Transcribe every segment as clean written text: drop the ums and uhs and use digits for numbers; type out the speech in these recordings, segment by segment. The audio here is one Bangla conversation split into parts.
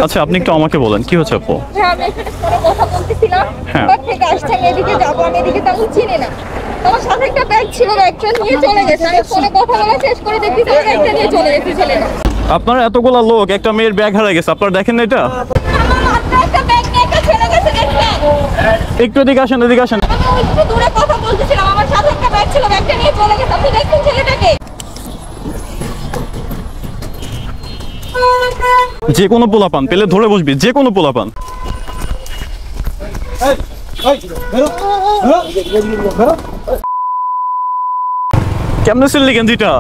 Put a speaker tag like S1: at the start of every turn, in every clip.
S1: আচ্ছা আপনি একটু আমাকে বলেন কি হচ্ছে আপু?
S2: আমি এখানে ফোনে কথা বলতেছিলাম, বাট থেকে আসছে আমি এদিকে যাবো, আমি এদিকে তেমন চিনি না। আমার সাথে একটা ব্যাগ ছিল, ব্যাগটা নিয়ে চলে গেছে। আমি ফোনে কথা বলা শেষ করে দেখি যে ব্যাগটা নিয়ে চলে গেছে ছেলেটা।
S1: আপনারা এতগুলা লোক, একটা মেয়ের ব্যাগ হারিয়ে গেছে, আপনারা দেখেন না এটা?
S2: আমার মাথায় একটা ব্যাগ নিয়ে একটা ছেলে গেছে, দেখছেন?
S1: একটু এদিকে আসেন, এদিকে আসেন।
S2: আমি একটু দূরে কথা বলতেছিলাম, আমার সাথে একটা ব্যাগ ছিল, ব্যাগটা নিয়ে চলে গেছে। আপনি দেখছেন ছেলেটাকে?
S1: যে কোনো পোলাপান পেলে ধরে বসবি, যে কোনো পোলাপান। কেমনে ছিলি গেঞ্জিটা?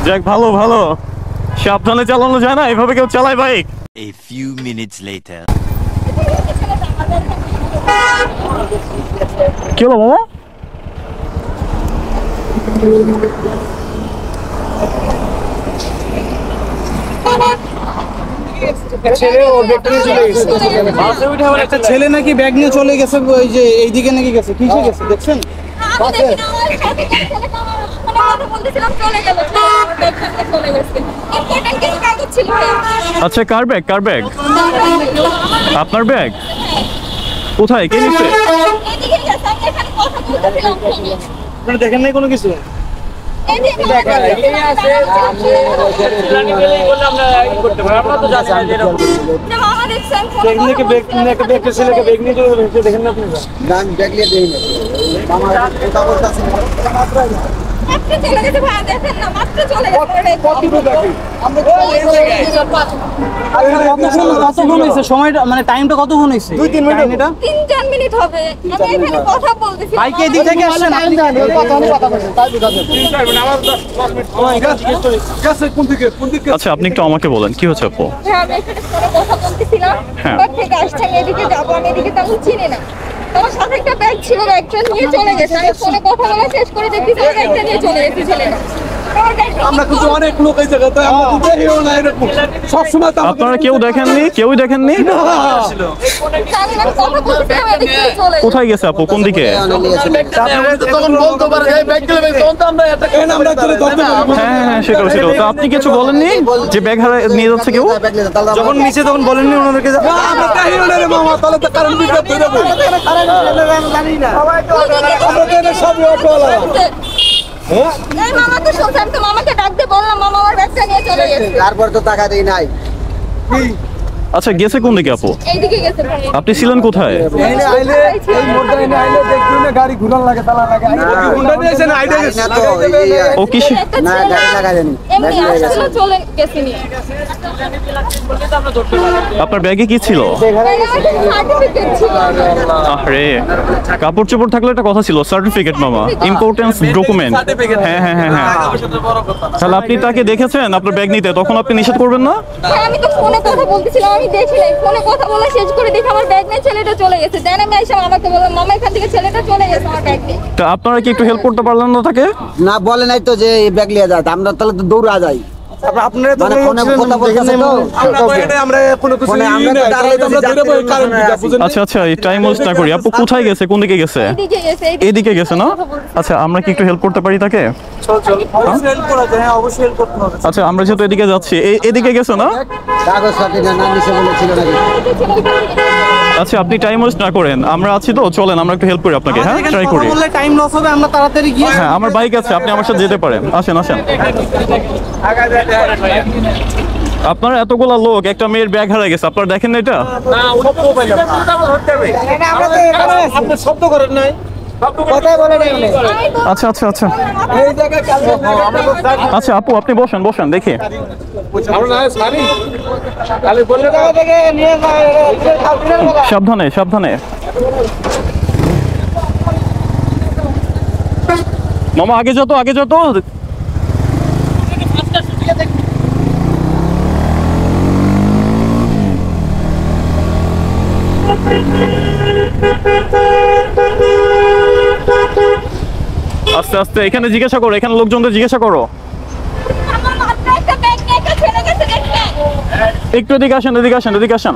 S1: যাক ভালো ভালো, সাবধানে চালানো যায় না, এভাবে কেউ চালায় bike?
S3: A few minutes later.
S1: কি হলো মামা?
S4: একটা ছেলে নাকি ব্যাগ নিয়ে চলে গেছে, ওই যে এইদিকে নাকি গেছে, কিসে গেছে দেখছেন?
S1: আচ্ছা কার ব্যাগ, কার ব্যাগ? আপনার ব্যাগ কোথায়, কে নিচ্ছে?
S4: আপনারা দেখেন নাই কোনো কিছু? দেখেন না সময়টা, মানে টাইমটা কতক্ষণ হয়েছে? 2-3 মিনিট।
S2: 3-4 মিনিট হবে। আমি এখানে কথা বলতেছি।
S4: বাইকে এদিক থেকে আসেন, আপনি
S1: আচ্ছা আপনি একটু আমাকে বলেন কি হচ্ছে আপু?
S2: আমি এখানে ফোনে কথা বলতেছিলাম, বাট থেকে আসছে আমি এদিকে যাবো, আমি এদিকে তেমন চিনি না। আমার সাথে একটা ব্যাগ ছিল, ব্যাগটা নিয়ে চলে গেছে। আমি ফোনে কথা বলা শেষ করে দেখি যে ব্যাগটা নিয়ে চলে গেছে ছেলেটা।
S4: আমরা কিন্তু অনেক লোক এই জায়গায়, তাই আমরা বুঝেইও না এরকম সবসময়।
S1: আপনারা কেউ দেখেননি, কেউই দেখেননি? কোথায় গেছে আপু, কোন দিকে? হ্যাঁ সেটাও সেটাও। তো আপনি কিছু বলেননি যে ব্যাগ হারিয়ে নিয়ে যাচ্ছে কেউ?
S4: যখন নিচে তখন বলেননি ওনাদেরকে? মামা তাহলে তো কারণ বিজ্ঞাপ হয়ে যাবে।
S5: তারপর তো টাকা দেই নাই।
S1: আচ্ছা গেছে কোন দিকে আপু?
S2: এইদিকে গেছে।
S1: আপনি ছিলেন কোথায়?
S4: গাড়ি ঘুরান লাগে, তালা লাগে।
S1: ও কিসে?
S5: না গাড়ি লাগা দেনি।
S2: এমনি আসছিল, চলে গেছে নিয়ে।
S1: আপনার ব্যাগে কি ছিল?
S2: সার্টিফিকেট ছিল।
S1: আরে কাপড় চোপড় থাকলে একটা কথা ছিল, সার্টিফিকেট মামা, ইম্পর্টেন্স ডকুমেন্ট। হ্যাঁ হ্যাঁ হ্যাঁ হ্যাঁ। তাহলে আপনি তাকে দেখেছেন আপনার ব্যাগ নিতে, তখন আপনি নিষেধ করবেন না?
S2: আমি তো ফোনে কথা বলতেছিলাম, আমি দেখি নাই। ফোনে কথা বলা শেষ করে দেখি আমার ব্যাগ নিয়ে ছেলেটা চলে গেছে। দেন আমি এসে আমাকে বললাম মামা এখান থেকে ছেলেটা চলে গেছে আমার ব্যাগ নিয়ে।
S1: তা আপনারা কি একটু হেল্প করতে পারলেন না তাকে?
S5: না বলে নাই তো যে ব্যাগ লিয়ে যায়, আমরা তাহলে তো দৌড়া যাই।
S4: আপনারা তো
S5: ফোনে কথা বলতেছেন তো,
S4: আমরা কোনো কিছু
S5: ফোনে আমরা তো দাঁড়াই তো
S4: আমরা ধরে বই কারণ বিজ্ঞাপ বুঝেন।
S1: আচ্ছা আচ্ছা এই টাইম ওয়েস্ট না করি। আপু কোথায় গেছে, কোন দিকে গেছে?
S2: এইদিকে গেছে।
S1: এদিকে গেছে না? আচ্ছা আমরা কি একটু হেল্প করতে পারি তাকে?
S4: অবশ্যই হেল্প করা যায়, হ্যাঁ অবশ্যই হেল্প করতে হবে।
S1: আচ্ছা আমরা যেহেতু এদিকে যাচ্ছি, এদিকে গেছে না?
S5: কাগজ পাতি না নিচে বলেছিল নাকি?
S1: আচ্ছা আপনি টাইম ওয়েস্ট না করেন, আমরা আছি তো, চলেন আমরা একটু হেল্প করি আপনাকে। হ্যাঁ ট্রাই করি।
S4: বললে টাইম লস হবে, আমরা তাড়াতাড়ি গিয়ে।
S1: হ্যাঁ আমার বাইক আছে, আপনি আমার সাথে যেতে পারেন। আসেন আসেন। আপনারা এতগুলা লোক, একটা মেয়ের ব্যাগ হারিয়ে গেছে, আপনারা দেখেন না এটা?
S4: আপনি শব্দ করেন নাই, কথাই বলে নাই।
S1: আচ্ছা আচ্ছা আচ্ছা
S4: এই জায়গায়
S1: আচ্ছা আপু আপনি বসেন বসেন দেখি। সাবধানে সাবধানে। মামা আগে যত, আগে যত। আস্তে আস্তে। এখানে জিজ্ঞাসা করো, এখানে লোকজনদের জিজ্ঞাসা করো। একটু এদিকে আসেন, এদিকে আসেন, এদিকে আসেন।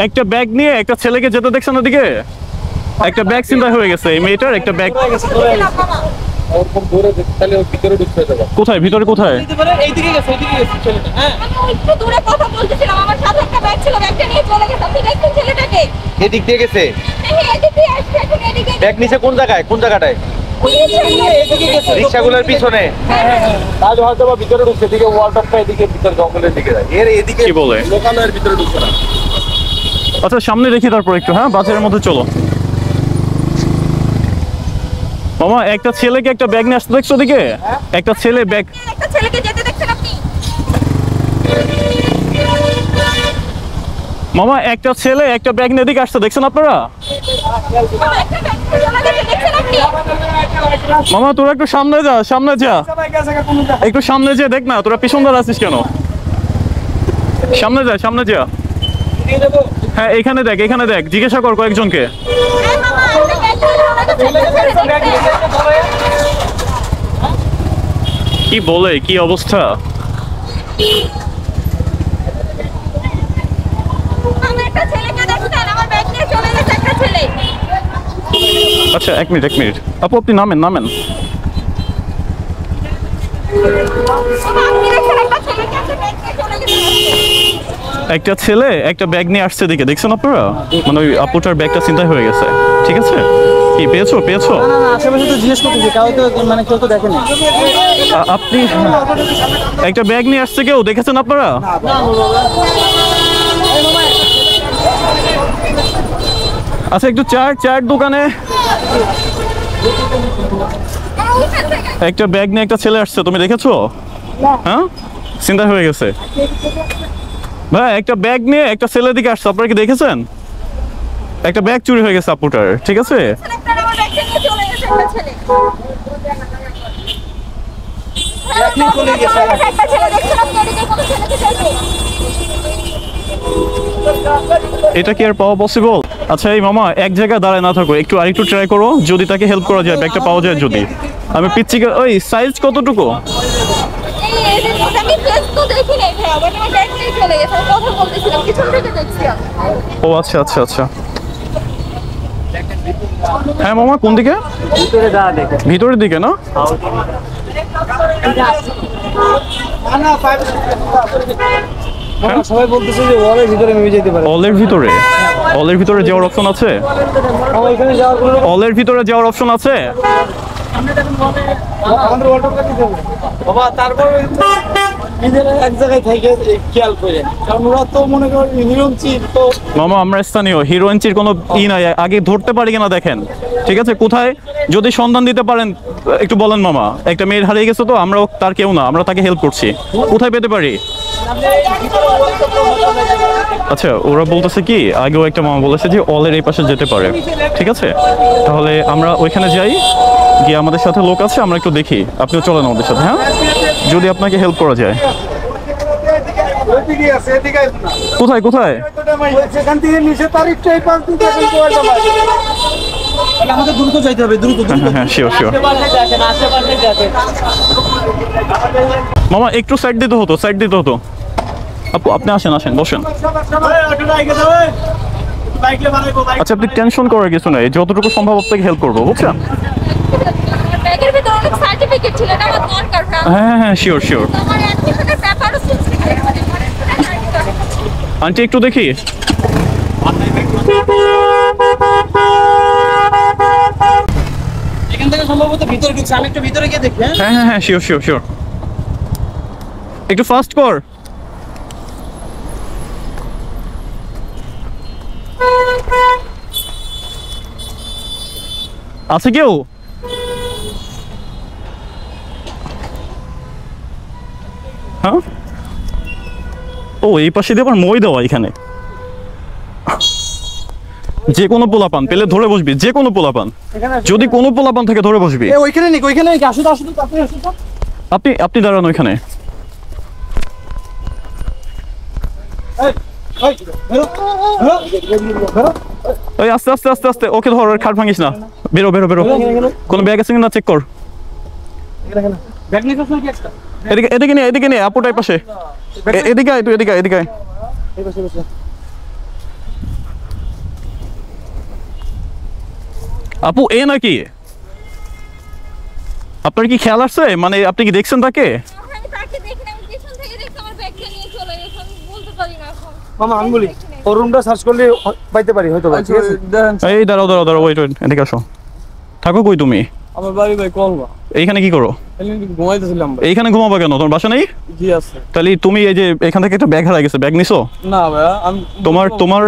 S1: একটা ব্যাগ নিয়ে একটা ছেলেকে যেতে দেখছেন ওদিকে, একটা ব্যাগ চিন্তা হয়ে গেছে এই মেয়েটার, একটা ব্যাগ কোথায়, ভিতরে কোথায়?
S4: এইদিকে গেছে ছেলেটা। হ্যাঁ,
S2: আমি একটু দূরে কথা বলতেছিলাম, আমার সাথে একটা ব্যাগ ছিল, ব্যাগটা নিয়ে চলে গেছে। আপনি দেখছেন ছেলেটাকে?
S6: এদিক দিয়ে গেছে।
S2: হ্যাঁ, এদিক দিয়ে আসছে, এখন এদিকে
S6: ব্যাগ নিচে কোন জায়গায়, কোন জায়গাটায়?
S4: এইদিকে গেছে।
S6: রিক্সাগুলোর পিছনে। তাহলে হয়তো বা ভিতরে ঢুকছে, এদিকে ওয়ালটপটা এদিকে ভিতরে জঙ্গলের দিকে যায়। এর এদিকে
S1: কি বলে?
S6: লোকালয়ের ভিতরে ঢুকছে না।
S1: আচ্ছা সামনে দেখি তারপর একটু, হ্যাঁ বাজারের মধ্যে চলো। মামা একটা ছেলেকে একটা ব্যাগ নিয়ে আসতে দেখছো ওদিকে, একটা ছেলে ব্যাগ,
S2: একটা ছেলেকে যেতে দেখছেন আপনি?
S1: মামা একটা ছেলে একটা ব্যাগ নিয়ে এদিকে আসতে দেখছেন আপনারা?
S2: বাবা, একটা ব্যাগ নিয়ে চলে গেছে, দেখছেন আপনি?
S1: মামা তোরা একটু সামনে যা, সামনে যা, একটু সামনে যা, দেখ না তোরা পিছন ধরে আছিস কেন? সামনে যা, সামনে যা। হ্যাঁ এখানে দেখ, এখানে দেখ, জিজ্ঞাসা কর কয়েকজনকে।
S2: হ্যাঁ মামা, একটা ব্যাগ নিয়ে চলে গেছে, একটা ছেলে দেখছেন?
S1: কি বলে, কি অবস্থা?
S2: আমি একটা ছেলেকে দেখছেন, আমার ব্যাগ নিয়ে চলে গেছে একটা ছেলে।
S1: আচ্ছা এক মিনিট, এক মিনিট আপু, আপনি নামেন, নামেন।
S2: বাবা, আপনি দেখছেন একটা ছেলেকে একটা ব্যাগ নিয়ে চলে গেছে।
S1: একটা ছেলে একটা ব্যাগ নিয়ে আসছে দিকে, দেখছেন আপনারা? মানে ওই আপুটার ব্যাগটা চিন্তা হয়ে গেছে, ঠিক আছে? কি পেয়েছো, পেয়েছো?
S4: না না, আশেপাশে তো জিজ্ঞেস করতেছি, কাউ তো মানে কেউ তো দেখেনি।
S1: আপনি একটা ব্যাগ নিয়ে আসছে, কেউ দেখেছেন আপনারা? আচ্ছা একটু চার দোকানে একটা ব্যাগ নিয়ে একটা ছেলে আসছে, তুমি দেখেছো? হ্যাঁ চিন্তা হয়ে গেছে ভাই, একটা ব্যাগ নিয়ে একটা ছেলের দিকে আসছে, আপনারা কি দেখেছেন? একটা ব্যাগ চুরি হয়ে গেছে আপুটার, ঠিক আছে?
S2: ছেলেটার আমার ব্যাগটা নিয়ে চলে গেছে একটা ছেলে।
S4: ব্যাগ নিয়ে চলে গেছে।
S2: একটা ছেলে দেখছেন আপনি? এদিকে কোনো ছেলেকে যাইতে?
S1: এটা কি আর পাওয়া পসিবল? আচ্ছা এই মামা এক জায়গায় দাঁড়ায় না থাকো, একটু আরেকটু ট্রাই করো, যদি তাকে হেল্প করা যায়, ব্যাগটা পাওয়া যায় যদি। আমি পিচ্চিকে, ওই সাইজ কতটুকু?
S2: এই যে আমি ফেস তো দেখি নাই ভাই, আবার আমার ব্যাগ নিয়ে চলে গেছে। আমি কথা বলতেছিলাম, পিছন থেকে দেখছি আমি।
S1: ও আচ্ছা আচ্ছা আচ্ছা। হ্যাঁ মামা কোন দিকে? ভিতরের দিকে না?
S4: না না, সবাই বলতেছে যে ওয়ালের ভিতরে নেমে যেতে পারে।
S1: অলের ভিতরে, অলের ভিতরে যাওয়ার অপশন আছে?
S4: ওইখানে যাওয়ার কোনো
S1: অলের ভিতরে যাওয়ার অপশন আছে?
S4: আমাদের ওয়ালটপটা দিতে হবে বাবা। তারপর নিজেরা এক জায়গায় থেকে খেয়াল করে, কারণ ওরা তো মনে করেন নিরঞ্চিত তো।
S1: মামা আমরা স্থানীয়, হিরোইনচির কোনো ই নাই, আগে ধরতে পারি কিনা দেখেন, ঠিক আছে? কোথায় যদি সন্ধান দিতে পারেন একটু বলেন মামা। একটা মেয়ের হারিয়ে গেছে তো, আমরাও তার কেউ না, আমরা তাকে হেল্প করছি, কোথায় পেতে পারি? আচ্ছা ওরা বলতেছে কি, আগেও একটা মামা বলেছে যে অলের এই পাশে যেতে পারে, ঠিক আছে? তাহলে আমরা ওইখানে যাই, গিয়ে আমাদের সাথে লোক আছে, আমরা একটু দেখি, আপনিও চলেন আমাদের সাথে, হ্যাঁ যদি আপনাকে হেল্প করা যায়। কোথায় কোথায়?
S4: সেখান থেকে নিচে তার একটু এই পাশ দিয়ে দেখেন তো ওইটা লাগে। তাহলে আমাদের দ্রুত যাইতে হবে, দ্রুত দ্রুত।
S1: হ্যাঁ শিওর শিওর।
S4: আশেপাশে দেখেন।
S1: মামা একটু সাইড দিতে হতো, সাইড দিতে হতো। আপু আপনি আসেন, আসেন বসেন। আচ্ছা আপনি টেনশন করার কিছু নাই, যতটুকু সম্ভব আপনাকে হেল্প করবো, বুঝছেন?
S2: আমার ব্যাগের ভিতরে অনেক সার্টিফিকেট ছিল, এটা আমার দরকার।
S1: হ্যাঁ হ্যাঁ শিওর শিওর।
S2: আমার অ্যাডমিশনের ব্যাপারও ছিল।
S1: আন্টি একটু দেখি।
S4: এখান থেকে সম্ভবত ভিতরে ঢুকছে, আমি একটু ভিতরে গিয়ে দেখি।
S1: হ্যাঁ হ্যাঁ হ্যাঁ শিওর শিওর শিওর, একটু ফাস্ট কর। আছে কেউ? হ্যাঁ ও এই পাশে দিয়ে আবার মই দেওয়া, এখানে যে কোনো পোলাপান পেলে ধরে বসবি, যে কোনো পোলাপান, যদি কোনো পোলাপান থেকে ধরে বসবি।
S4: ওইখানে নাকি, ওইখানে নাকি, আসো তো আসো তো, আপনি আসো তো।
S1: আপনি আপনি দাঁড়ান ওইখানে।
S4: এই, এই, বেরো, বেরো, বেরো।
S1: ওই আস্তে আস্তে আস্তে আস্তে, ওকে ধর, ওর খাট ভাঙিস না, বেরো বেরো বেরো। কোনো ব্যাগ আছে কিনা চেক কর।
S4: ব্যাগ নিয়ে যাস নাকি একটা?
S1: এদিকে এদিকে নিয়ে, এদিকে নিয়ে, আপুটাই পাশে। এদিকে আয় তুই, এদিকে আয়, এদিকে আয়।
S4: এই বসে বসে।
S1: আপু এ নাকি? আপনার কি খেয়াল আসছে, মানে আপনি কি দেখছেন তাকে?
S2: আমি তাকে দেখি না, আমি পিছন থেকে দেখি আমার ব্যাগটা নিয়ে চলে গেছে, আমি বলতে পারি না এখন।
S4: মামা আমি বলি ওর রুমটা সার্চ করলে পাইতে পারি হয়তো ভাই, ঠিক আছে?
S1: এই দাঁড়াও ওয়েট এদিকে আসো। থাকো কই তুমি?
S4: আমার বাড়ি ভাই কলবা,
S1: এইখানে কি করো?
S4: ঘুমাইতেছিলাম ভাই।
S1: এইখানে ঘুমাবো কেন? তোমার বাসা নেই?
S4: জি আছে।
S1: তাহলে তুমি এই যে এখান থেকে একটা ব্যাগ হারিয়ে গেছে, ব্যাগ নিছো?
S4: না ভাইয়া আমি
S1: তোমার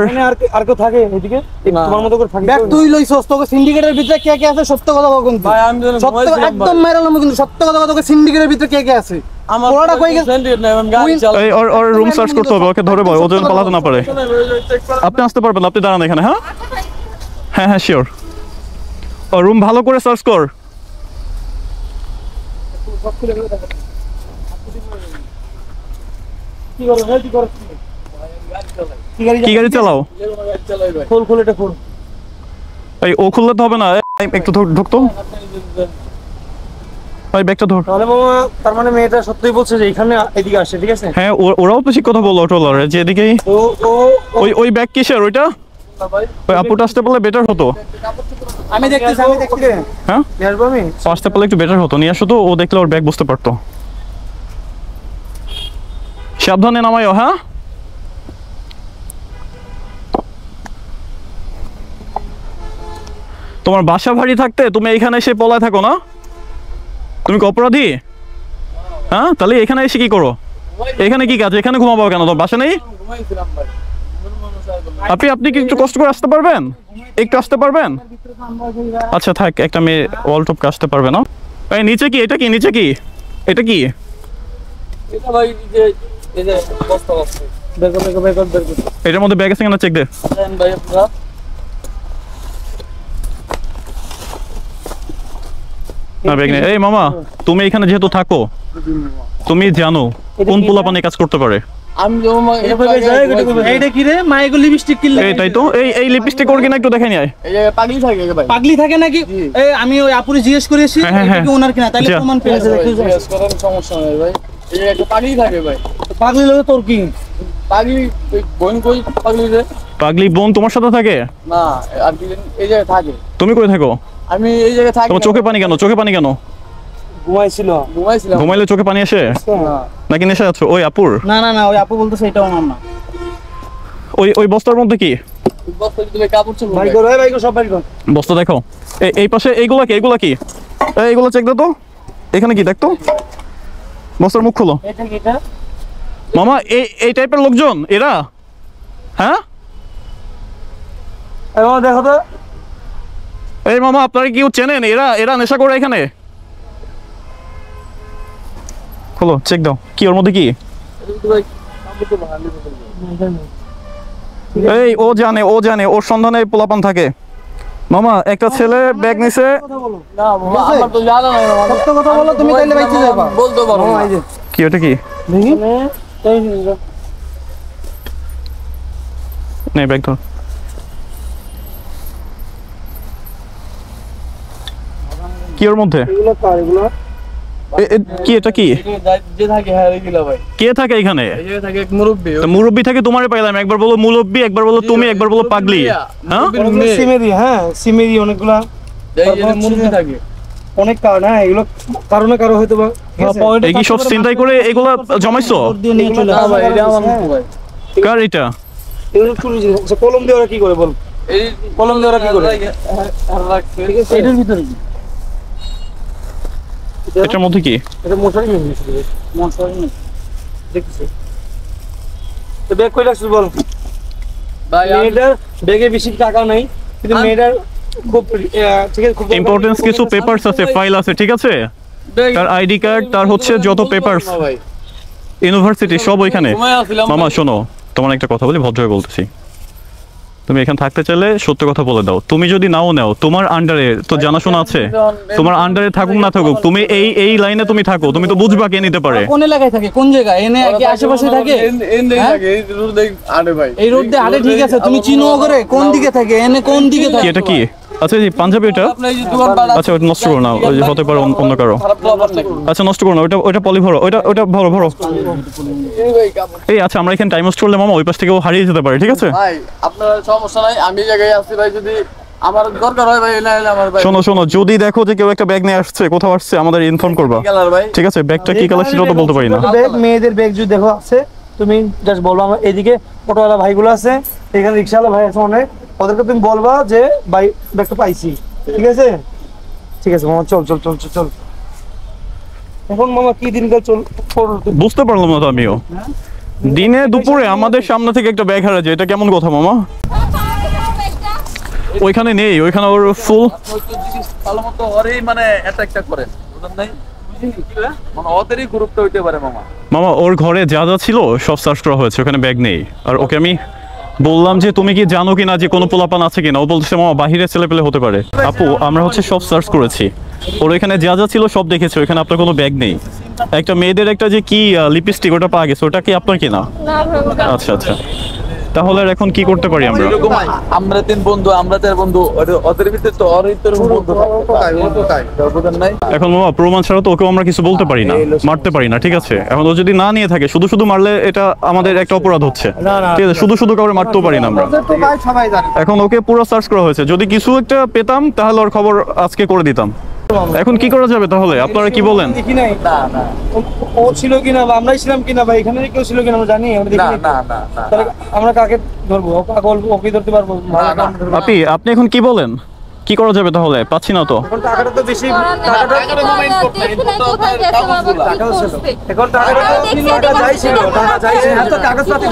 S4: এখানে আর কেউ থাকে এদিকে? তোমার মতো করে থাকে?
S5: ব্যাগ তুই লইছস, তোকে সিন্ডিকেটের ভিতরে কে কে আছে সত্য কথা বল কিন্তু।
S4: ভাই আমি যেন
S5: সত্য
S4: ঘুমাইছিলাম
S5: একদম
S4: ভাই।
S5: মেরালাম কিন্তু সত্য কথা বল, তোকে সিন্ডিকেটের ভিতরে কে কে আছে?
S4: আমার
S5: পোলাটা কই গেছে?
S4: সেন্টির না, আমি গাড়ি চালাই।
S1: এই ওর রুম সার্চ করতে হবে, ওকে ধরে বয়, ও যেন পালাতে না পারে। আপনি আসতে পারবেন, আপনি দাঁড়ান এখানে। হ্যাঁ হ্যাঁ শিওর। ও রুম ভালো করে সার্চ কর।
S4: কি করো ভাই, কি করো?
S1: কি গাড়ি চালাও?
S4: খোল এটা খোল।
S1: এই ও খুললে তো হবে না, এই একটু ঢুকতো। ওই ব্যাগটা ধর।
S4: তাহলে মামা তার মানে মেয়েটা সত্যিই বলছে যে এখানে এদিকে আসে, ঠিক আছে?
S1: হ্যাঁ ওরাও তো ঠিক কথা বললো অটোলারে, যে এদিকেই।
S4: ও ও
S1: ওই ব্যাগ কিসের ওইটা? ওই আপুটা আসতে পারলে বেটার হতো।
S4: আমি দেখতেছি
S1: হ্যাঁ
S4: নিয়ে আসবো আমি।
S1: আসতে পারলে একটু বেটার হতো, নিয়ে আসো তো, ও দেখলে ওর ব্যাগ বুঝতে পারতো। সাবধানে নামাইও। হ্যাঁ তোমার বাসা ভারী থাকতে তুমি এখানে এসে পলায় থাকো না? তুমি কি অপরাধী? হ্যাঁ তাহলে এখানে এসে কি করো? এখানে কি কাজ? এখানে ঘুমাবো কেন? তোমার বাসা নেই?
S4: ঘুমাইছিলাম ভাই।
S1: আপনি কি একটু কষ্ট করে আসতে পারবেন? একটু আসতে পারবেন? আচ্ছা থাক, একটা মেয়ে ওয়াল টপকে আসতে পারবে না। এই নিচে কি? এটা কি? নিচে কি? এটা কি?
S4: এটা ভাই এই যে বস্তা আছে। বের কর।
S1: এটার মধ্যে ব্যাগ আছে কিনা চেক দে।
S4: দেন ভাই আপনারা।
S1: না ব্যাগ নেই। এই মামা, তুমি এখানে যেহেতু থাকো, তুমি জানো কোন পোলাপান এই কাজ করতে পারে।
S4: আমি যখন এইটা কি রে? মাইগো লিপস্টিক কিনলে?
S1: এই তাই তো, এই লিপস্টিক ওর কিনা একটু দেখাই নিয়ে আয়।
S4: এই যে পাগলি থাকে ভাই।
S5: পাগলি থাকে নাকি? এই আমি ওই আপুরে জিজ্ঞেস করেছি,
S1: হ্যাঁ,
S5: এটা কি ওনার কিনা? তাইলে
S1: যা।
S5: প্রমাণ পেয়েছে।
S4: জিজ্ঞেস করেন, সমস্যা নাই ভাই। এই যে একটা পাগলি থাকে ভাই।
S5: পাগলি লোক তোর কি?
S4: পাগলি বোন কই পাগলি রে?
S1: পাগলি বোন তোমার সাথে থাকে?
S4: না আর কি এই জায়গায় থাকে।
S1: তুমি কই থাকো?
S4: আমি এই জায়গায় থাকি।
S1: তোমার চোখে পানি কেন? চোখে পানি কেন?
S4: ঘুমাইছিলাম।
S1: ঘুমাইলে চোখে পানি আসে
S4: না
S1: নাকি নেশা আছো? ওই আপুর
S5: না ওই আপু বলতেছে এটা ওনার না।
S1: ওই বস্তার মধ্যে কি?
S4: বস্তা দিলে কাপড় চোপড়
S5: ভাই কর, ভাই কর, সব ভাই কর।
S1: বস্তা দেখো। এই পাশে এইগুলা কি? এইগুলো চেক দাও তো। এখানে কি দেখতো? বস্তার মুখ খোলো।
S5: এটা কি এটা?
S1: মামা এই টাইপের লোকজন এরা? হ্যাঁ
S4: এবার দেখো তো।
S1: এই মামা আপনারা কেউ চেনেন? এরা নেশা করে এখানে? খোলো, চেক দাও। কি ওর মধ্যে কি? এই ও জানে ওর সন্ধানে পোলাপান থাকে। মামা একটা ছেলে ব্যাগ নিছে।
S4: না বাবা, আমার তো জানা নাই বাবা।
S5: সত্য কথা বলো, তুমি তাইলে বাইচে যাবা।
S4: বলতে পারো না।
S1: কি ওটা কি?
S5: দেখি
S1: নে ব্যাগ ধর। কি ওর মধ্যে?
S5: এগুলো কার? এগুলো
S1: কি এটা কি?
S4: যে থাকে হ্যাঁ এগুলা ভাই।
S1: কে থাকে এখানে?
S4: এই জায়গায় থাকে এক মুরব্বি।
S1: তা মুরব্বি থাকে তোমারে পাইলাম, একবার বলো মুরব্বি, একবার বলো তুমি, একবার বলো পাগলি। হ্যাঁ
S5: অনেকগুলো সিমেরি, হ্যাঁ সিমেরি অনেকগুলা
S4: এই যে মুরব্বি থাকে।
S5: অনেক কারণ। হ্যাঁ এগুলো কারণে কারো হয়তো বা
S1: এই কি সব চিন্তাই করে এগুলা জমাইছো?
S5: দিয়ে নিয়ে চলে
S4: না
S5: আসে।
S4: ভাই এটা আমার মুখ ভাই।
S1: কার এটা?
S5: এগুলো চুরি জিনিস। আচ্ছা, কলম দিয়ে ওরা কি করে বল?
S4: এই
S5: কলম দিয়ে ওরা কি করে?
S4: আর রাখছে।
S5: এটার ভিতরে কি?
S1: এটার মধ্যে কি?
S5: এটা মশারি নিয়ে নিয়েছিল। মশারি নিয়ে দেখতেছি। তো ব্যাগ কই রাখছিস বল?
S4: ভাই
S5: মেয়েটার ব্যাগে বেশি টাকা নাই, কিন্তু মেয়েটার খুব ঠিক আছে, খুব
S1: ইম্পর্টেন্স কিছু পেপারস আছে, ফাইল আছে, ঠিক আছে? তার আইডি কার্ড, তার হচ্ছে যত পেপারস,
S4: ভাই
S1: ইউনিভার্সিটি সব ওইখানে।
S4: ঘুমায় আসছিলাম
S1: মামা শোনো, তোমার একটা কথা বলি, ভদ্রভাবে বলতেছি। তুমি এখানে থাকতে চাইলে সত্য কথা বলে দাও। তুমি যদি নাও নাও, তোমার আন্ডারে তো জানাশোনা আছে। তোমার আন্ডারে থাকুক না থাকুক, তুমি এই লাইনে তুমি থাকো, তুমি তো বুঝবা কে নিতে পারে।
S5: কোন এলাকায় থাকে? কোন জায়গায়? এনে কি আশেপাশে থাকে? হ্যাঁ?
S4: থাকে এই রোড দেখ আরে ভাই।
S5: এই রোড দিয়ে হাঁটে, ঠিক আছে, তুমি চিনো করে কোন দিকে থাকে? এনে কোন দিকে
S1: কি
S5: থাকে?
S1: এটা কি? আচ্ছা এই পাঞ্জাবি এটা?
S4: আপনি এই যে দোকানপাট আছে।
S1: আচ্ছা ওটা নষ্ট করো না, ওই যে হতে পারে অন্য কারো।
S4: খারাপ খবর নাকি?
S1: আচ্ছা নষ্ট করো না, ওটা পলি ভরো, ওটা ভরো।
S4: এই ভাই কাপড়।
S1: এই আচ্ছা আমরা এখানে টাইম ওয়েস্ট করলে মামা ওই পাশ থেকে ও হারিয়ে যেতে পারে, ঠিক আছে?
S4: ভাই আপনার সমস্যা নাই, আমি এই জায়গায় আসছি ভাই। যদি
S6: আমার দরকার হয় ভাই, না আমার ভাই
S1: শোনো শোনো, যদি দেখো যে কেউ একটা ব্যাগ নিয়ে আসছে, কোথাও আসছে, আমাদের ইনফর্ম করবা,
S6: কালার ভাই।
S1: ঠিক আছে? ব্যাগটা কি কালার সেটা তো বলতে পারি না।
S5: ব্যাগ, মেয়েদের ব্যাগ যদি দেখো আছে, তুমি জাস্ট বলবো। আমার এদিকে অটোওয়ালা ভাইগুলো আছে, এখানে রিক্সাওয়ালা ভাই আছে অনেক, ওদেরকে তুমি বলবা যে ভাই ব্যাগটা পাইছি, ঠিক আছে? ঠিক আছে মামা, চল চল চল চল চল। এখন মামা কি দিনকাল
S1: বুঝতে পারলাম না তো আমিও, দিনে দুপুরে আমাদের সামনে থেকে একটা ব্যাগ হারা যায়, এটা কেমন কথা মামা? ওইখানে নেই, ওইখানে ওর ফুল
S6: ভালো মতো ওরই মানে অ্যাটাকটা করেন, বুঝলেন নাই? মানে ওদেরই গ্রুপটা হইতে পারে মামা।
S1: মামা ওর ঘরে যা যা ছিল সব সার্চ করা হয়েছে, ওখানে ব্যাগ নেই। আর ওকে আমি বললাম যে তুমি কি জানো কিনা যে কোনো পোলাপান আছে কিনা, ও বলছে মামা বাহিরে ছেলে পেলে হতে পারে। আপু আমরা হচ্ছে সব সার্চ করেছি, ওর এখানে যা যা ছিল সব দেখেছে, ওখানে আপনার কোনো ব্যাগ নেই। একটা মেয়েদের একটা যে কি লিপস্টিক ওটা পাওয়া গেছে, ওটা কি আপনার কিনা?
S2: না ভাই,
S1: আচ্ছা আচ্ছা, তাহলে আর এখন কি করতে পারি আমরা?
S6: এরকম আমরা তিন বন্ধু, আমরা চার বন্ধু, ওদের ভিতরে তো ওর ভিতরে বন্ধু বুঝলেন নাই?
S1: এখন মামা প্রমাণ ছাড়া তো ওকেও আমরা কিছু বলতে পারি না, মারতে পারি না, ঠিক আছে? এখন ও যদি না নিয়ে থাকে, শুধু শুধু মারলে এটা আমাদের একটা অপরাধ হচ্ছে, ঠিক আছে? শুধু শুধু কাউকে মারতেও পারি না আমরা। এখন ওকে পুরো সার্চ করা হয়েছে, যদি কিছু একটা পেতাম তাহলে ওর খবর আজকে করে দিতাম। এখন কি করা যাবে তাহলে, আপনারা কি বলেন?
S5: দেখি নাই,
S6: না না
S5: ও ছিল কিনা বা আমরাই ছিলাম কিনা বা এখানে কেউ ছিল কিনা আমরা জানি, আমরা দেখি
S6: না
S5: নাই।
S6: না না না
S5: তাহলে আমরা কাকে ধরবো? ওকে ধরতে পারবো?
S1: আপনি আপনি এখন কি বলেন, কি করা যাবে তাহলে? পাচ্ছি না তো।
S5: এখন টাকাটা তো বেশি,
S2: এখন
S5: এখন টাকাটা তো টাকা যাই ছিল, টাকা যাই ছিল, তো কাগজপত্র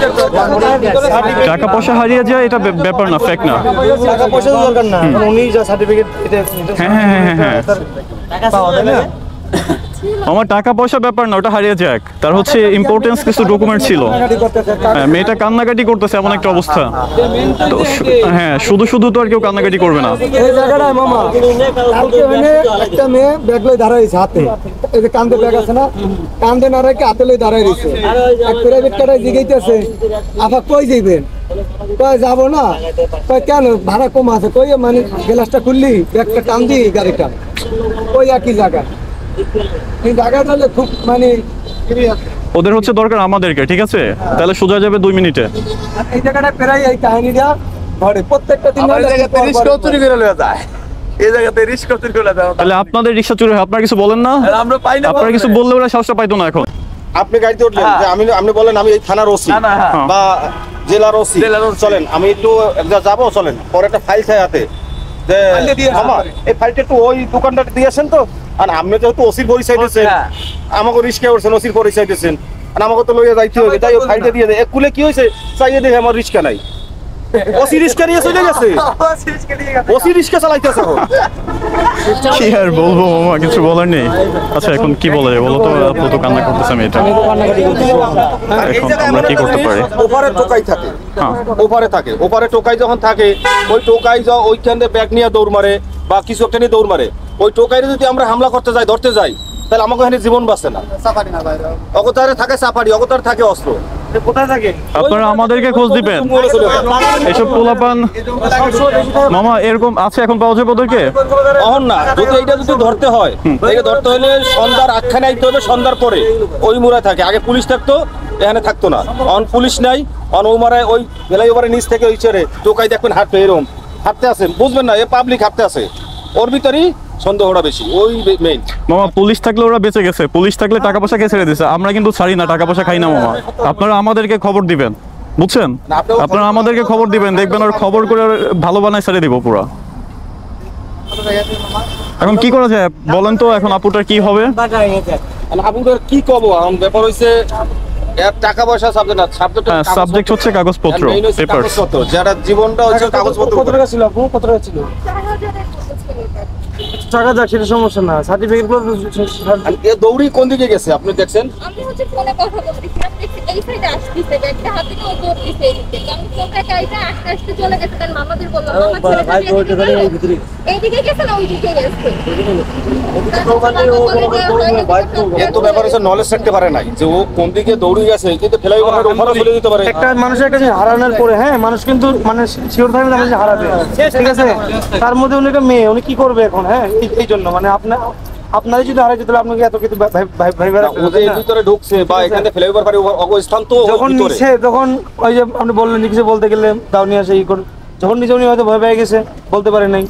S1: টাকা পয়সা হারিয়ে যায় এটা ব্যাপার না, ফেক না।
S5: টাকা পয়সা তো দরকার না, উনি যা সার্টিফিকেট এটা
S1: হ্যাঁ হ্যাঁ হ্যাঁ হ্যাঁ,
S5: পাওয়া যায় না।
S1: আমার টাকা পয়সা ব্যাপার না, ওটা হারিয়ে যাক, তার হচ্ছে ইম্পর্টেন্স কিছু ডকুমেন্ট ছিল। হ্যাঁ, মেয়েটা কান্নাকাটি করতেছে এমন একটা অবস্থা, তো হ্যাঁ শুধু শুধু তো আর কেউ কান্নাকাটি করবে না।
S7: এই জায়গাটায় মামা কালকে ওখানে একটা মেয়ে ব্যাগ লই দাঁড়াইছে হাতে, এই যে কান্দে ব্যাগ আছে না, কান্দে না রেখে হাতে লই দাঁড়াই রয়েছে। এক প্রাইভেট কাটায় জিগাইতেছে আপা কই যাইবেন, কই যাবো না, কই কেন ভাড়া কম আছে, কই মানে গ্লাসটা খুললি ব্যাগটা টান দি গাড়িটা, ওই একই জায়গা। এই জায়গাটা হলে খুব মানে
S1: ওদের হচ্ছে দরকার আমাদেরকে, ঠিক আছে? তাহলে সোজা যাবে 2 মিনিটে।
S7: এই জায়গাটা প্রায় এই কাহিনীটা ঘরে প্রত্যেকটা দিন।
S6: আমার এই জায়গাতে রিস্ক চুরি করে লয়ে যায়, এই জায়গাতে রিস্ক চুরি করে যায়।
S1: তাহলে আপনাদের রিক্সা চুরি হয়, আপনারা কিছু বলেন না?
S6: আমরা পাই না,
S1: আপনারা কিছু বললে ওরা সাহসটা পাইতো না। এখন
S8: আপনি গাড়িতে উঠলেন যে আপনি বলেন আমি এই থানার ওসি
S6: না, হ্যাঁ।
S8: বা জেলার ওসি,
S6: জেলার OC
S8: চলেন আমি একটু যাবো, চলেন পরে একটা ফাইল চাই হাতে যে আমার এই ফাইলটা একটু ওই দোকানদার দিয়েছেন তো। আর আপনি যেহেতু ওসির পরিচয় দিয়েছেন,
S6: হ্যাঁ।
S8: আমাকে রিস্কে উঠছেন, ওসির পরিচয় দিয়েছেন, আর আমাকে তো লইয়া যাইতে হবে, তাই ওই ফাইলটা দিয়ে দেয়। কুলে কি হয়েছে চাইয়ে দেখে আমার রিস্কা নাই, ওসি রিস্কা নিয়ে চলে গেছে, ওসি রিস্কা চালাইতেছে।
S1: কি আর বলবো মামা, কিছু বলার নেই। আচ্ছা এখন কি বলা যায় বলো তো? আপনি তো কান্না করতেছে মেয়েটা,
S8: আর এই
S1: এখন
S8: জায়গায়
S1: আমরা
S8: এমন
S1: কি করতে পারি?
S8: ওপারে টোকাই থাকে,
S1: হ্যাঁ
S8: ওপারে থাকে, ওপারে টোকাই যখন থাকে ওই টোকাই ওইখানে ব্যাগ নিয়ে দৌড় মারে বা কিছু একটা নিয়ে দৌড় মারে, ওই টোকাইরে যদি আমরা হামলা করতে যাই, ধরতে যাই, তাহলে আমাকে এখানে জীবন বাঁচে না। অগতারে থাকে সাফারি, অগতারে থাকে অস্ত্র।
S5: কোথায় থাকে?
S1: আপনারা আমাদেরকে খোঁজ দিবেন। এসব পোলাপান মামা এরকম আছে, এখন পাওয়া যাবে ওদেরকে?
S8: অহন না, যদি এইটা যদি ধরতে হয়, এটা ধরতে হলে সন্ধ্যার আখ্যানে আইতে হবে, সন্ধ্যার পরে ওই মুড়ায় থাকে। আগে পুলিশ থাকতো, এখানে থাকতো না। অন পুলিশ নাই, অন ও মারায় ওই বেলাই ওভারে নিচ থেকে ওই ছেড়ে টোকাই দেখবেন হাঁটতে, এরকম হাঁটতে আছে, বুঝবেন না এ পাবলিক হাঁটতে আছে, ওর ভিতরেই সন্দেহটা বেশি, ওই মেইন।
S1: মামা পুলিশ থাকলে ওরা বেঁচে গেছে, পুলিশ থাকলে টাকা পয়সা কে ছেড়ে দিছে, আমরা কিন্তু ছাড়ি না, টাকা পয়সা খাই না মামা। আপনারা আমাদেরকে খবর দিবেন, বুঝছেন? আপনারা আমাদেরকে খবর দিবেন, দেখবেন ওর খবর করে ভালো বানায় ছেড়ে দিব পুরা। এখন কি করা যায় বলেন তো, এখন আপুটার কি হবে?
S8: আপনাদের কি কব, এখন ব্যাপার হইছে এর টাকা পয়সা সাবজেক্ট না,
S1: হ্যাঁ সাবজেক্ট হচ্ছে কাগজপত্র, পেপারস।
S8: যারা জীবনটা হচ্ছে কাগজপত্র।
S5: কত টাকা ছিল আপু, কত টাকা ছিল? টাকা যাক, সেটা সমস্যা না, সার্টিফিকেট
S8: এ দৌড়ি কোন দিকে গেছে আপনি দেখছেন?
S2: আমি হচ্ছে ফোনে কথা বলতেছিলাম, দেখছি এই সাইডে আসতেছে, ব্যাগটা হাতে নিয়ে ও দৌড়তেছে এদিকে। তো আমি ফোনটা কাইটা আস্তে আস্তে চলে গেছে, কারণ মামাদের বললাম মামা ছেলেটা এইদিকে গেছে না ওইদিকে গেছে।
S8: এ তো ব্যাপার হচ্ছে নলেজ থাকতে পারে নাই যে ও কোন দিকে দৌড়ে গেছে, কিন্তু ফেলাই ওভারে ওভারে চলে যেতে পারে।
S5: একটা মানুষের একটা জিনিস হারানোর পরে, হ্যাঁ মানুষ কিন্তু মানে শিওর থাকে না যে হারাবে, ঠিক আছে? তার মধ্যে উনি একটা মেয়ে, উনি কি করবে এখন? হ্যাঁ এই জন্য মানে আপনারই যদি হারাই যেত আপনাকে এত কিছু ভাই
S8: ওদের ভিতরে ঢুকছে বা এখানে ফেলাই ওভার পারে অবস্থান তো
S5: যখন নিচে, তখন ওই যে আপনি বললেন কিছু বলতে গেলে দাও নিয়ে আসে ই করে, যখন নিজে উনি হয়তো ভয় পেয়ে গেছে, বলতে পারে নাই,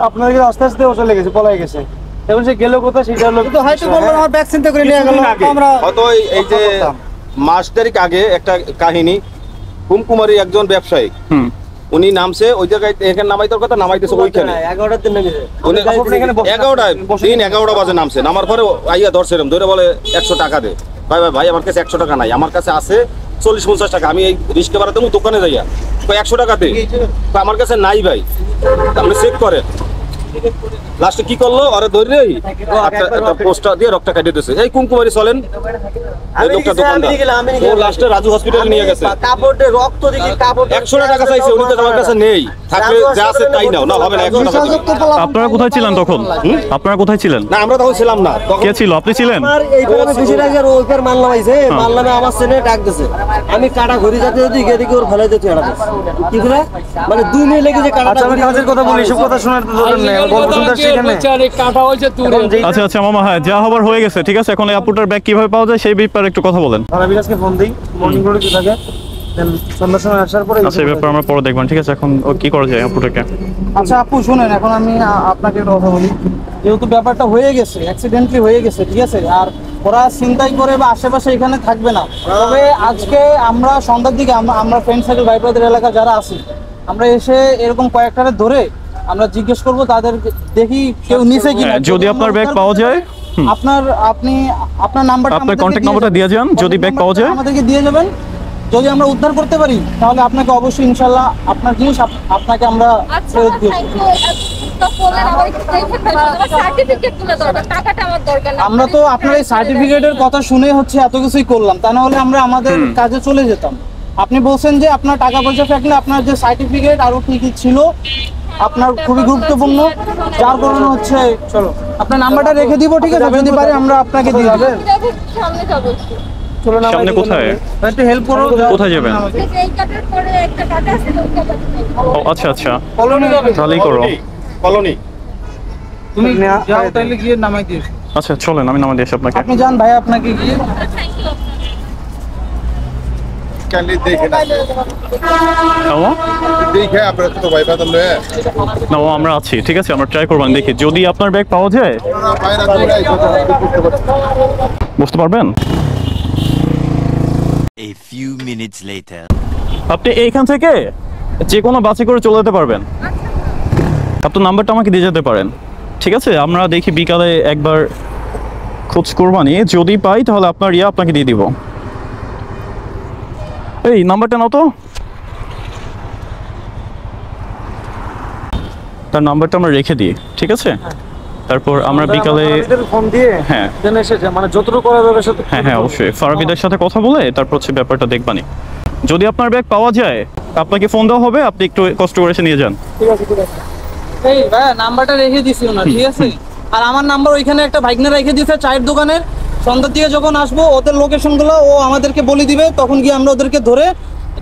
S5: আপনাদেরকে আস্তে আস্তে ও চলে গেছে, পলাই গেছে। এখন সে গেল কোথায় সেটা হলো
S7: তো হয়তো বললো আমার ব্যাগ চিন্তা করে নিয়ে গেল, আমরা
S8: হয়তো এই যে মাস দেড়েক আগে একটা কাহিনী, কুমকুমারী একজন ব্যবসায়ী, উনি নামছে ওই জায়গায়, এখানে নামাইতে কথা নামাইতেছে ওইখানে
S7: 11টার দিন নেমেছে।
S8: উনি 11টা বাজে নামছে, নামার পরে আইয়া ধরছে এরম, ধরে বলে 100 টাকা দে। ভাই ভাই ভাই আমার কাছে 100 টাকা নাই, আমার কাছে আছে 40-50 টাকা, আমি এই রিস্কে বাড়াতে দোকানে যাইয়া 100 টাকা দে, আমার কাছে নাই ভাই, আপনি চেক করেন। লাস্টে কি করলো, আরে ধরে একটা পোস্টার দিয়ে রক্ত কাটিয়ে দিয়েছে, এই কুমকুমারী চলেন, এই লোকটা দোকানদার, ও লাস্টে রাজু হসপিটালে নিয়ে গেছে।
S7: কাপড়ে রক্ত দেখি, কাপড়
S8: 100 টাকা চাইছে, উনি তো আমার কাছে নেই, থাকলে যা আছে তাই নাও, না হবে না 100 টাকা দিও।
S1: আপনারা কোথায় ছিলেন তখন? আপনারা কোথায় ছিলেন?
S8: না আমরা তখন ছিলাম না, তখন
S1: কে ছিল? আপনি ছিলেন?
S7: আমার এই গ্রামে বেশি টাকার ওইকার মাল নামাইছে, মাল নামে আমার ছেলে ডাক দিছে, আমি কাটা ঘুরি যাতে যদি গিয়ে দেখি ওর ফেলাই দিতে এড়াতে কি করে, মানে 2 মিনিট লেগে যে কাটা।
S5: আচ্ছা আমি কাজের কথা বলি, সব কথা শোনার দরকার নেই, গল্প শুনতে আসছি এখানে।
S1: আচ্ছা আচ্ছা মামা, হ্যাঁ যা হবার হয়ে গেছে, ঠিক আছে। এখন এই আপুটার ব্যাগ কিভাবে পাওয়া যায় সেই ব্যাপারে একটু কথা বলেন।
S5: তারা বিরাজকে ফোন দিই, মর্নিং করে কি থাকে, দেন সন্ধ্যার সময় আসার পরে।
S1: আচ্ছা এই ব্যাপারে আমরা পরে দেখবেন, ঠিক আছে। এখন ও কি করা যায় আপুটাকে?
S4: আচ্ছা আপু শুনেন, এখন আমি আপনাকে একটা কথা বলি, যেহেতু ব্যাপারটা হয়ে গেছে, অ্যাক্সিডেন্টলি হয়ে গেছে, ঠিক আছে, আর ওরা চিন্তাই করে বা আশেপাশে এখানে থাকবে না। তবে আজকে আমরা সন্ধ্যার দিকে আমরা ফ্রেন্ড সার্কেল ভাই ব্রাদার এলাকা যারা আছি, আমরা এসে এরকম কয়েকটারে ধরে আমরা জিজ্ঞেস করব, তাদের দেখি কেউ নিচে কিনা।
S1: যদি আপনার ব্যাগ পাওয়া যায়,
S4: আপনার নাম্বারটা,
S1: আপনার কন্টাক্ট নাম্বারটা দিয়ে যান, যদি ব্যাগ পাওয়া যায়
S4: আমাদেরকে দিয়ে যাবেন। যদি আমরা উদ্ধার করতে পারি তাহলে আপনাকে অবশ্যই ইনশাল্লাহ আপনার জিনিস আপনাকে আমরা ফেরত দিয়ে দেব। আমরা তো আপনার এই সার্টিফিকেটের কথা শুনে হচ্ছে এত কিছুই করলাম, তা না হলে আমরা আমাদের কাজে চলে যেতাম। আপনি বলছেন যে আপনার টাকা পয়সা থাকলে আপনার যে সার্টিফিকেট আরো কি কি ছিল আপনার খুবই গুরুত্বপূর্ণ, যার কারণে হচ্ছে চলো আপনার নাম্বারটা রেখে দিব, ঠিক আছে, যদি পারি আমরা আপনাকে দিয়ে দেব।
S1: সামনে কোথায়?
S4: একটু হেল্প করো।
S1: কোথায় যাবেন? ও আচ্ছা আচ্ছা, তাহলেই করো।
S8: কলোনি
S4: তুমি যাও তাহলে গিয়ে নামাই দিও।
S1: আচ্ছা চলেন, আমি নামাই দিয়েছি আপনাকে।
S4: আপনি যান ভাই, আপনাকে গিয়ে
S1: না আমরা আছি, ঠিক আছে, আমরা ট্রাই করবেন, দেখি যদি আপনার ব্যাগ পাওয়া যায়। বুঝতে পারবেন?
S3: A few minutes later.
S1: আপনি এইখান থেকে যে কোনো বাসে করে চলে যেতে পারবেন। আপনার নাম্বারটা আমাকে দিয়ে যেতে পারেন, ঠিক আছে। আমরা দেখি বিকালে একবার খোঁজ করবানি, যদি পাই তাহলে আপনার আপনাকে দিয়ে দিব। এই নাম্বারটা নাও তো, তার নাম্বারটা আমরা রেখে দিই, ঠিক আছে। তারপর আমরা বিকালে
S5: ফোন দিয়ে
S1: হ্যাঁ
S5: দেন এসে মানে যতটুকু করা যাবে সেটা।
S1: হ্যাঁ হ্যাঁ অবশ্যই ফারাবিদের সাথে কথা বলে তারপর হচ্ছে ব্যাপারটা দেখবানি। যদি আপনার ব্যাগ পাওয়া যায় আপনাকে ফোন দেওয়া হবে, আপনি একটু কষ্ট করে এসে নিয়ে যান।
S4: ঠিক আছে ঠিক আছে। এই ভাই নাম্বারটা রেখে দিছি ওনার, ঠিক আছে। আর আমার নাম্বার ওইখানে একটা ভাইগনা রেখে দিয়েছে চায়ের দোকানের। সন্ধ্যার দিকে যখন আসবো ওদের লোকেশনগুলো ও আমাদেরকে বলে দিবে, তখন গিয়ে আমরা ওদেরকে ধরে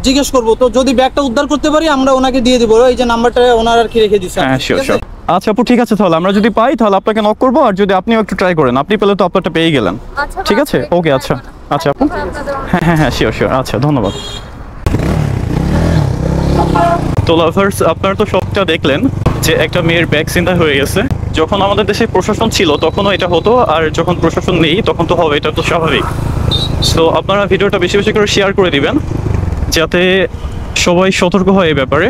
S4: জিজ্ঞেস করবো। তো যদি ব্যাগটা উদ্ধার করতে পারি আমরা ওনাকে দিয়ে দিব, এই যে নাম্বারটা ওনার আর কি রেখে দিছে।
S1: হ্যাঁ শিওর শিওর। আচ্ছা আপু ঠিক আছে, তাহলে আমরা যদি পাই তাহলে আপনাকে নক করবো, আর যদি আপনিও একটু ট্রাই করেন, আপনি পেলে তো আপনারটা পেয়ে গেলেন, ঠিক আছে। ওকে আচ্ছা আচ্ছা আপু, হ্যাঁ হ্যাঁ হ্যাঁ শিওর শিওর, আচ্ছা ধন্যবাদ। তো লাভার্স, আপনারা তো সবটা দেখলেন যে একটা মেয়ের ব্যাগ ছিনতাই হয়ে গেছে। যখন আমাদের দেশে প্রশাসন ছিল তখনও এটা হতো, আর যখন প্রশাসন নেই তখন তো হবে, এটা তো স্বাভাবিক। তো আপনারা ভিডিওটা বেশি বেশি করে শেয়ার করে দিবেন যাতে সবাই সতর্ক হয় এই ব্যাপারে।